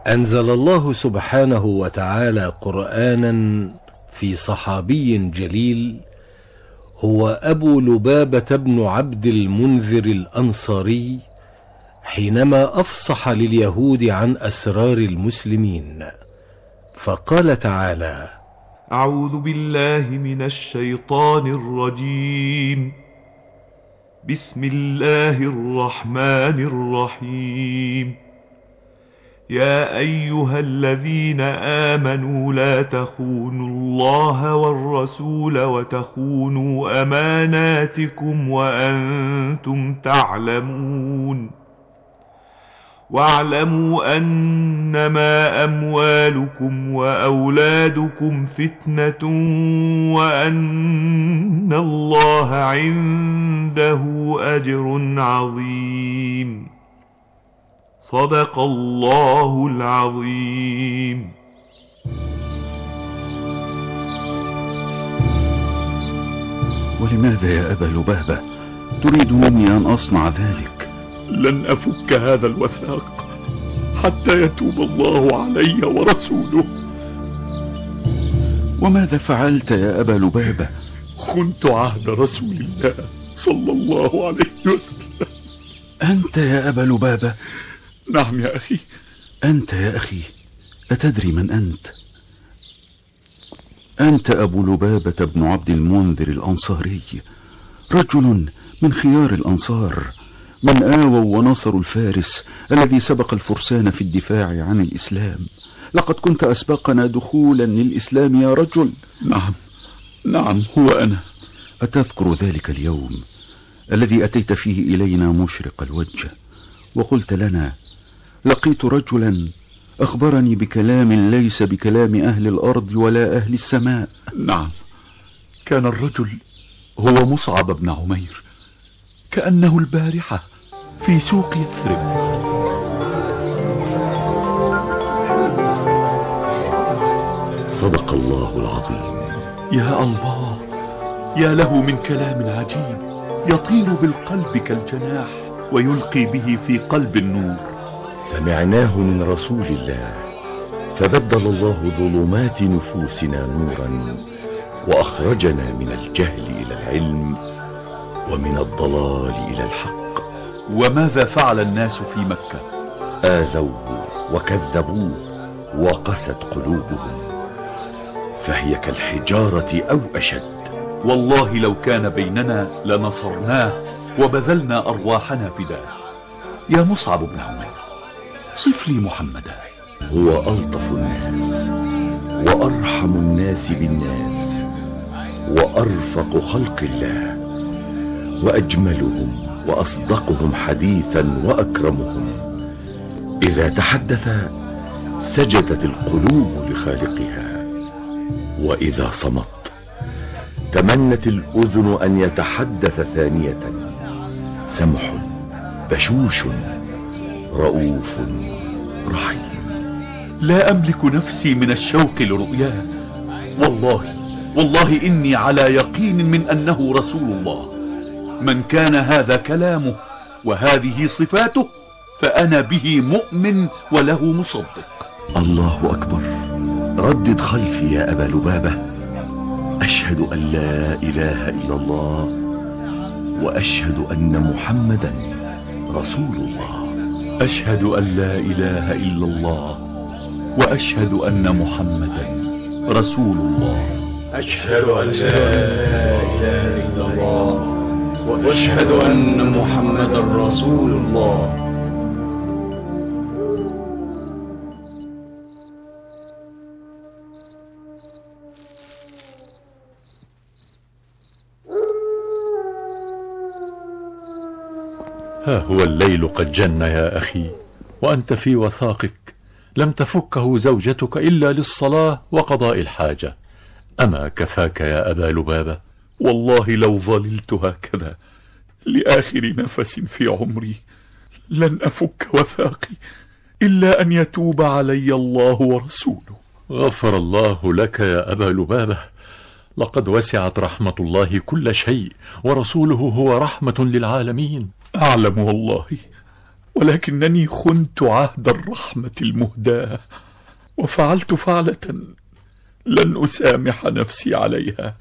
أنزل الله سبحانه وتعالى قرآنا في صحابي جليل هو أبو لبابة بن عبد المنذر الأنصاري، حينما أفصح لليهود عن أسرار المسلمين، فقال تعالى: أعوذ بالله من الشيطان الرجيم. بسم الله الرحمن الرحيم. يا أيها الذين آمنوا لا تخونوا الله والرسول وتخونوا أماناتكم وأنتم تعلمون. واعلموا أنما أموالكم وأولادكم فتنة وأن الله عنده أجر عظيم. صدق الله العظيم. ولماذا يا أبا لبابة تريد مني أن أصنع ذلك؟ لن أفك هذا الوثاق حتى يتوب الله علي ورسوله. وماذا فعلت يا أبا لبابة؟ خنت عهد رسول الله صلى الله عليه وسلم. أنت يا أبا لبابة؟ نعم يا أخي. أنت يا أخي، أتدري من أنت؟ أنت أبو لبابة بن عبد المنذر الأنصاري، رجل من خيار الأنصار، من آووا ونصروا الفارس الذي سبق الفرسان في الدفاع عن الإسلام. لقد كنت أسبقنا دخولا للإسلام يا رجل. نعم هو أنا. أتذكر ذلك اليوم الذي أتيت فيه إلينا مشرق الوجه وقلت لنا: لقيت رجلا أخبرني بكلام ليس بكلام أهل الأرض ولا أهل السماء؟ نعم، كان الرجل هو مصعب بن عمير، كأنه البارحة في سوق يثرب. صدق الله العظيم. يا الله، يا له من كلام عجيب يطير بالقلب كالجناح ويلقي به في قلب النور. سمعناه من رسول الله فبدل الله ظلمات نفوسنا نورا وأخرجنا من الجهل إلى العلم ومن الضلال إلى الحق. وماذا فعل الناس في مكة؟ آذوه وكذبوه وقست قلوبهم، فهي كالحجارة أو أشد. والله لو كان بيننا لنصرناه وبذلنا أرواحنا فداه. يا مصعب بن عمير، صف لي محمدا. هو ألطف الناس وأرحم الناس بالناس وأرفق خلق الله وأجملهم وأصدقهم حديثا وأكرمهم. إذا تحدث سجدت القلوب لخالقها، وإذا صمت تمنت الأذن أن يتحدث ثانية. سمح بشوش رؤوف رحيم. لا أملك نفسي من الشوق لرؤياه. والله إني على يقين من أنه رسول الله. من كان هذا كلامه وهذه صفاته فأنا به مؤمن وله مصدق. الله أكبر. ردد خلفي يا أبا لبابة: أشهد أن لا إله إلا الله وأشهد أن محمدا رسول الله. أشهد أن لا إله إلا الله وأشهد أن محمدا رسول الله. أشهد أن لا إله إلا الله وأشهد أن محمدا رسول الله. ها هو الليل قد جن يا أخي وأنت في وثاقك، لم تفكه زوجتك إلا للصلاة وقضاء الحاجة. أما كفاك يا أبا لبابة؟ والله لو ظللت هكذا لآخر نفس في عمري لن أفك وثاقي إلا أن يتوب علي الله ورسوله. غفر الله لك يا أبا لبابة، لقد وسعت رحمة الله كل شيء ورسوله هو رحمة للعالمين. أعلم والله ولكنني خنت عهد الرحمة المهداة، وفعلت فعلة لن أسامح نفسي عليها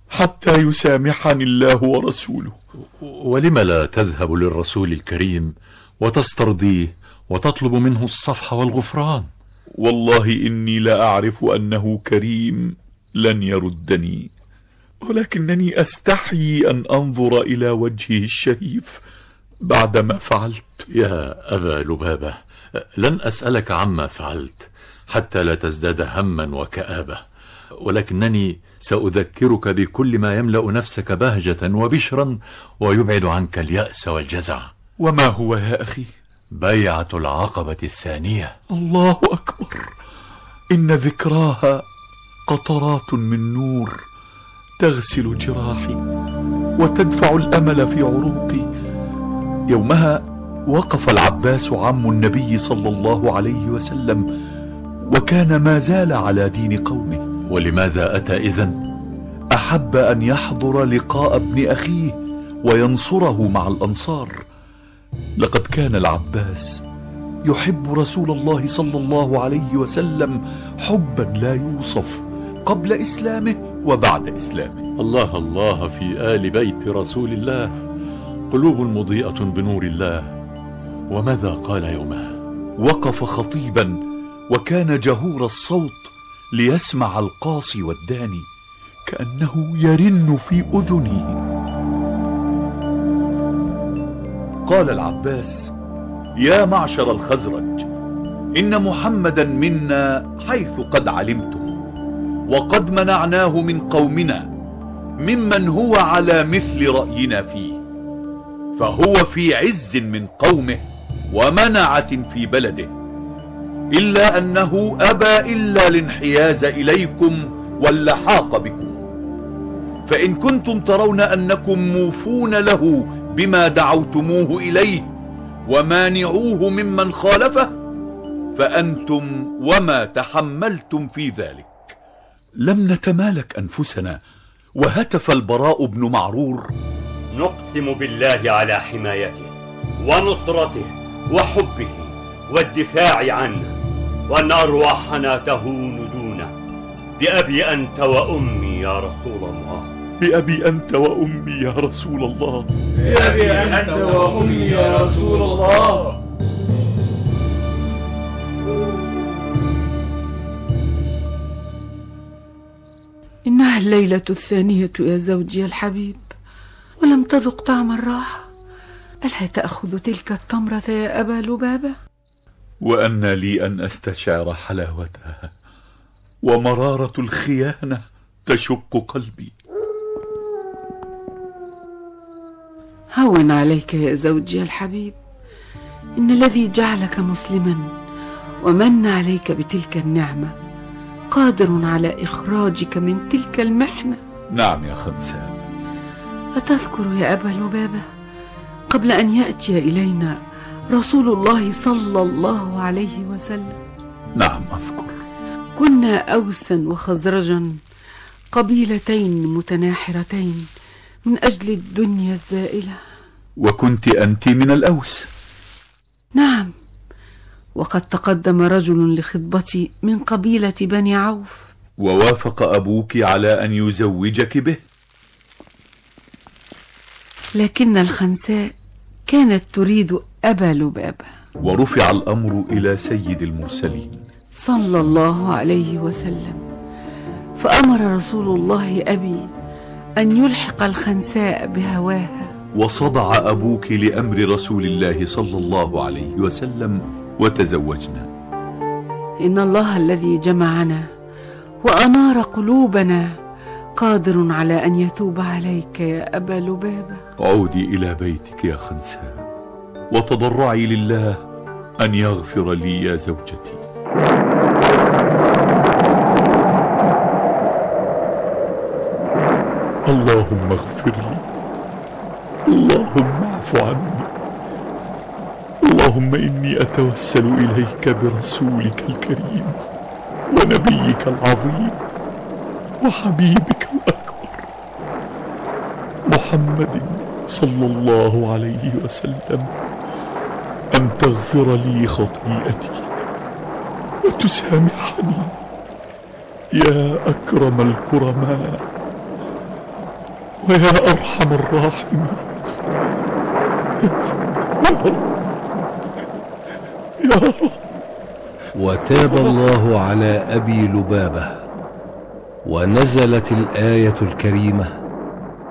حتى يسامحني الله ورسوله. ولم لا تذهب للرسول الكريم وتسترضيه وتطلب منه الصفح والغفران؟ والله إني لا أعرف أنه كريم لن يردني، ولكنني أستحيي أن أنظر إلى وجهه الشريف بعدما فعلت. يا أبا لبابة، لن أسألك عما فعلت حتى لا تزداد هما وكآبة، ولكنني سأذكرك بكل ما يملأ نفسك بهجة وبشرا ويبعد عنك اليأس والجزع. وما هو يا أخي؟ بيعة العقبة الثانية. الله أكبر، إن ذكراها قطرات من نور تغسل جراحي وتدفع الأمل في عروقي. يومها وقف العباس عم النبي صلى الله عليه وسلم، وكان ما زال على دين قومه. ولماذا أتى إذن؟ أحب أن يحضر لقاء ابن أخيه وينصره مع الأنصار. لقد كان العباس يحب رسول الله صلى الله عليه وسلم حبا لا يوصف قبل إسلامه وبعد إسلامه. الله الله في آل بيت رسول الله، قلوب مضيئة بنور الله. وماذا قال يومها؟ وقف خطيبا وكان جهور الصوت ليسمع القاصي والداني، كأنه يرن في أذنه. قال العباس: يا معشر الخزرج، إن محمدا منا حيث قد علمتم، وقد منعناه من قومنا ممن هو على مثل رأينا فيه، فهو في عز من قومه ومنعة في بلده، إلا أنه أبى إلا الانحياز إليكم واللحاق بكم. فإن كنتم ترون أنكم موفون له بما دعوتموه إليه ومانعوه ممن خالفه، فأنتم وما تحملتم في ذلك. لم نتمالك أنفسنا، وهتف البراء بن معرور: نقسم بالله على حمايته ونصرته وحبه والدفاع عنه، وأن أرواحنا تهون دونه، بأبي أنت وأمي يا رسول الله. بأبي أنت وأمي يا رسول الله. بأبي أنت وأمي يا رسول الله. إنها الليلة الثانية يا زوجي الحبيب، ولم تذق طعم الراحة. ألا تأخذ تلك التمرة يا أبا لبابة؟ وأن لي أن أستشعر حلاوتها، ومرارة الخيانة تشق قلبي. هون عليك يا زوجي الحبيب، إن الذي جعلك مسلما ومن عليك بتلك النعمة قادر على إخراجك من تلك المحنة. نعم يا خنساء. أتذكر يا أبا لبابة قبل أن يأتي إلينا رسول الله صلى الله عليه وسلم؟ نعم أذكر. كنا أوسا وخزرجا، قبيلتين متناحرتين من أجل الدنيا الزائلة. وكنت أنت من الأوس؟ نعم، وقد تقدم رجل لخطبتي من قبيلة بني عوف. ووافق أبوك على أن يزوجك به؟ لكن الخنساء كانت تريد أبا لبابة. ورفع الأمر إلى سيد المرسلين صلى الله عليه وسلم، فأمر رسول الله أبي أن يلحق الخنساء بهواها. وصدع أبوك لأمر رسول الله صلى الله عليه وسلم وتزوجنا. إن الله الذي جمعنا وأنار قلوبنا قادر على أن يتوب عليك يا أبا لبابة. عودي إلى بيتك يا خنساء، وتضرعي لله أن يغفر لي يا زوجتي. اللهم اغفر لي، اللهم اعف عني، اللهم إني أتوسل إليك برسولك الكريم ونبيك العظيم وحبيبك الأكبر محمد صلى الله عليه وسلم، أن تغفر لي خطيئتي وتسامحني يا أكرم الكرماء ويا أرحم الراحمين. يا رب. وتاب الله على أبي لبابة، ونزلت الآية الكريمة: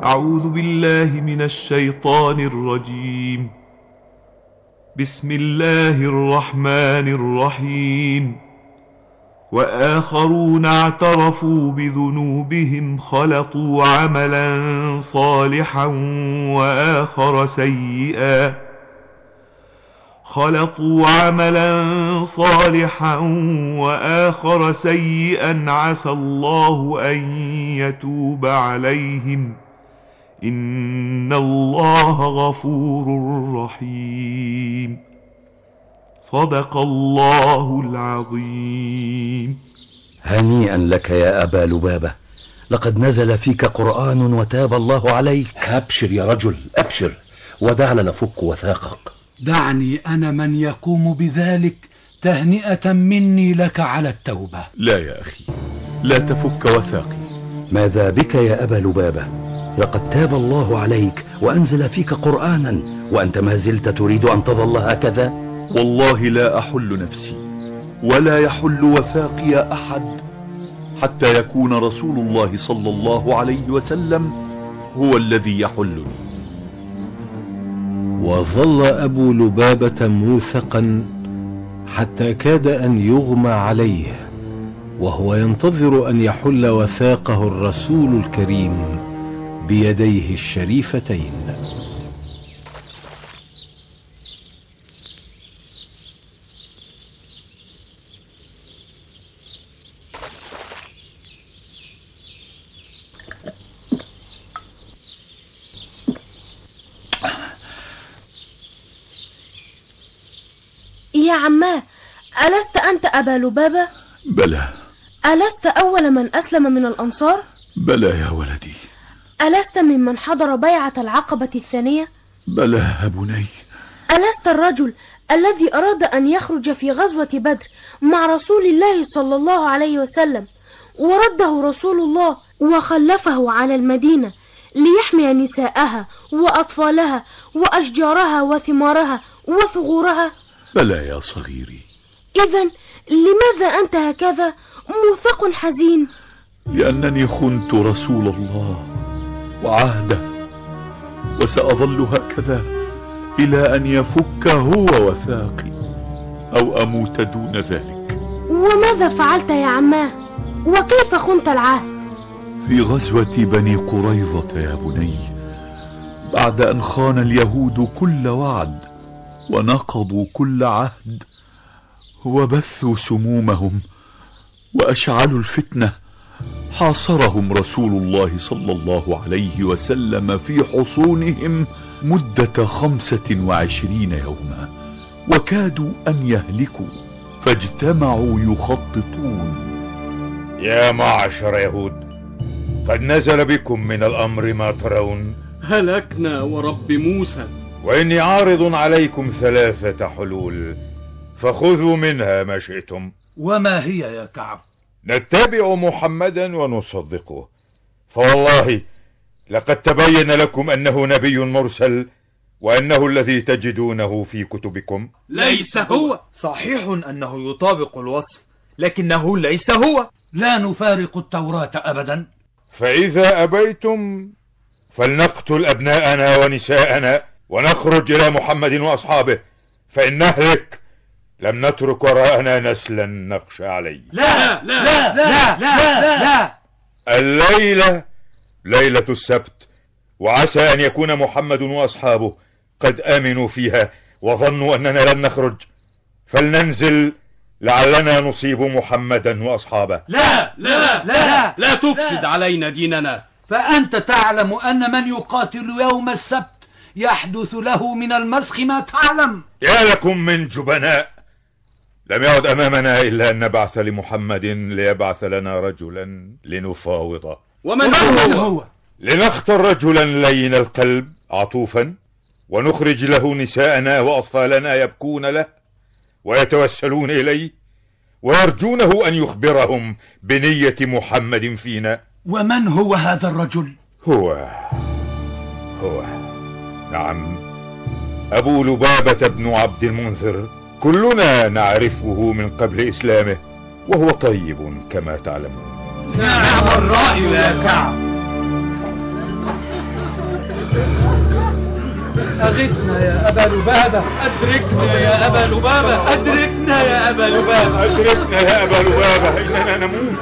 أعوذ بالله من الشيطان الرجيم. بسم الله الرحمن الرحيم. وآخرون اعترفوا بذنوبهم خلطوا عملا صالحا وآخر سيئا عسى الله أن يتوب عليهم إن الله غفور رحيم. صدق الله العظيم. هنيئا لك يا أبا لبابة، لقد نزل فيك قرآن وتاب الله عليك. أبشر يا رجل، أبشر، ودعنا نفك وثاقك. دعني أنا من يقوم بذلك، تهنئة مني لك على التوبة. لا يا أخي، لا تفك وثاقي. ماذا بك يا أبا لبابة؟ لقد تاب الله عليك وأنزل فيك قرآنا، وأنت ما زلت تريد أن تظل هكذا؟ والله لا أحل نفسي ولا يحل وثاقي أحد حتى يكون رسول الله صلى الله عليه وسلم هو الذي يحلني. وظل أبو لبابة موثقا حتى كاد أن يغمى عليه، وهو ينتظر أن يحل وثاقه الرسول الكريم بيديه الشريفتين. يا عماه، ألست أنت أبا لبابة؟ بلى. ألست أول من أسلم من الأنصار؟ بلى يا ولدي. ألست ممن حضر بيعة العقبة الثانية؟ بلى يا بني. ألست الرجل الذي أراد أن يخرج في غزوة بدر مع رسول الله صلى الله عليه وسلم، ورده رسول الله وخلفه على المدينة ليحمي نساءها وأطفالها وأشجارها وثمارها وثغورها؟ بلى يا صغيري. إذن لماذا أنت هكذا موثق حزين؟ لأنني خنت رسول الله وعهده، وسأظل هكذا إلى أن يفك هو وثاقي أو أموت دون ذلك. وماذا فعلت يا عماه؟ وكيف خنت العهد؟ في غزوة بني قريظة يا بني، بعد أن خان اليهود كل وعد ونقضوا كل عهد وبثوا سمومهم وأشعلوا الفتنة، حاصرهم رسول الله صلى الله عليه وسلم في حصونهم مدة 25 يوما، وكادوا أن يهلكوا، فاجتمعوا يخططون. يا معشر يهود، قد نزل بكم من الأمر ما ترون. هلكنا ورب موسى. وإني عارض عليكم 3 حلول، فخذوا منها ما شئتم. وما هي يا كعب؟ نتبع محمدا ونصدقه، فوالله لقد تبين لكم أنه نبي مرسل، وأنه الذي تجدونه في كتبكم. ليس هو. صحيح أنه يطابق الوصف، لكنه ليس هو. لا نفارق التوراة أبدا. فإذا أبيتم فلنقتل أبناءنا ونساءنا ونخرج إلى محمد وأصحابه، فإن نهلك لم نترك وراءنا نسلا نخشى عليه. لا لا لا لا لا لا, لا. الليلة ليلة السبت، وعسى أن يكون محمد وأصحابه قد آمنوا فيها وظنوا أننا لن نخرج، فلننزل لعلنا نصيب محمدا وأصحابه. لا لا لا لا تفسد علينا ديننا. فأنت تعلم أن من يقاتل يوم السبت يحدث له من المسخ ما تعلم. يا لكم من جبناء، لم يعد أمامنا إلا أن نبعث لمحمد ليبعث لنا رجلا لنفاوضه. ومن هو؟ لنختر رجلا لين القلب عطوفا ونخرج له نساءنا وأطفالنا يبكون له ويتوسلون إليه ويرجونه أن يخبرهم بنية محمد فينا. ومن هو هذا الرجل؟ هو نعم، أبو لبابة بن عبد المنذر، كلنا نعرفه من قبل إسلامه، وهو طيب كما تعلمون. نعم الرأي يا كعب. أغثنا يا أبا لبابة، أدركنا يا أبا لبابة، أدركنا يا أبا لبابة، أدركنا يا أبا لبابة، إننا نموت.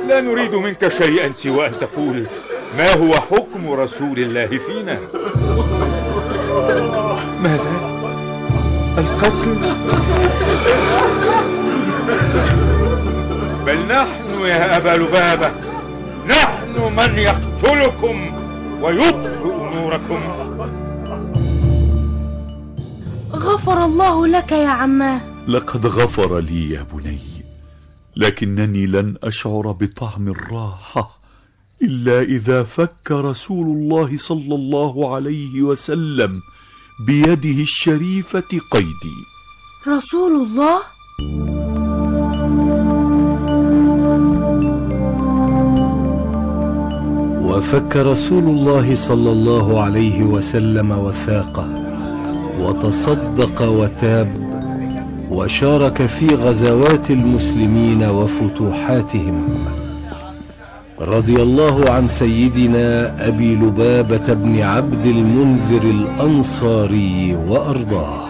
لا نريد منك شيئا سوى أن تقول ما هو حكم رسول الله فينا. ماذا؟ القتل؟ بل نحن يا أبا لبابة، نحن من يقتلكم ويطفئ نوركم. غفر الله لك يا عماه. لقد غفر لي يا بني، لكنني لن أشعر بطعم الراحة إلا إذا فك رسول الله صلى الله عليه وسلم بيده الشريفة قيدي. رسول الله؟ وفك رسول الله صلى الله عليه وسلم وثاقه، وتصدق وتاب، وشارك في غزوات المسلمين وفتوحاتهم. رضي الله عن سيدنا أبي لبابة بن عبد المنذر الأنصاري وأرضاه.